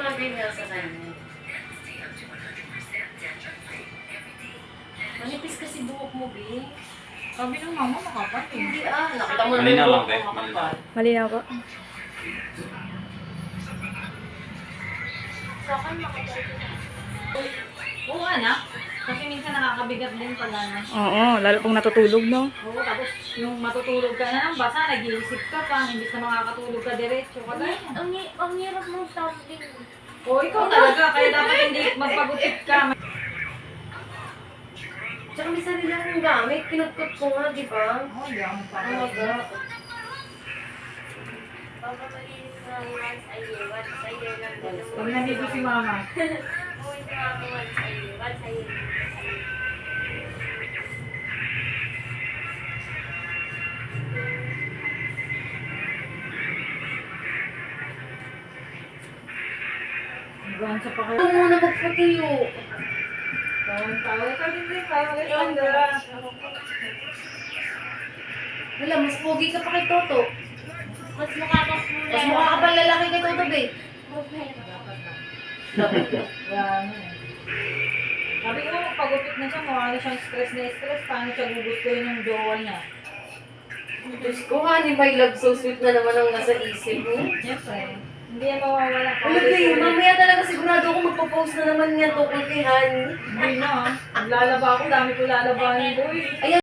sabi niya sa kanya. Manipis kasi buhok mo, Bi. Sabi ng mama, makapal eh. Hindi nakita mo Malinaw lang, buhok Be. mo makapal. Malinaw po. Sa akin makapal. Oo, anak. Kasi minsan nakakabigat din pala na. Oo, lalo pong natutulog, no? Oo, tapos yung matutulog ka na ng basa, nag-iisip ka pa, imbis na makakatulog ka diretso ka tayo. Ang hirap mong tumbling. O, ikaw talaga, kaya dapat hindi magpagupit ka. Tsaka may sarili akong gamit. Pinagkot ko nga, di ba? Oo, hindi ako Ang magpapagupit. maga. Papapalinis na once a year. Once a year lang din. Pag nandito si mama. Uwi ko ako once a year. Once a year. Hanggang sa pa kayo. Ito muna magpatuyo. Bawang tao. Ikaw din din, kaya Alexandra. Wala, mas pogi ka pa kay Toto. Mas mukha ka pang lalaki kay Toto, be. Yan. Sabi ko, pagupit na siya, mukha na siyang stress na stress. Paano siya gugustuhin yung jowa niya? Diyos ko, honey, my love, so sweet na naman ang nasa isip mo. Siyempre. Hindi yan mawawala. Ano ba yun? Mamaya talaga sigurado ako magpo-post na naman niya tungkol kay honey. Hindi na. Lalaba ako, dami ko lalabahin ko eh. Ayan.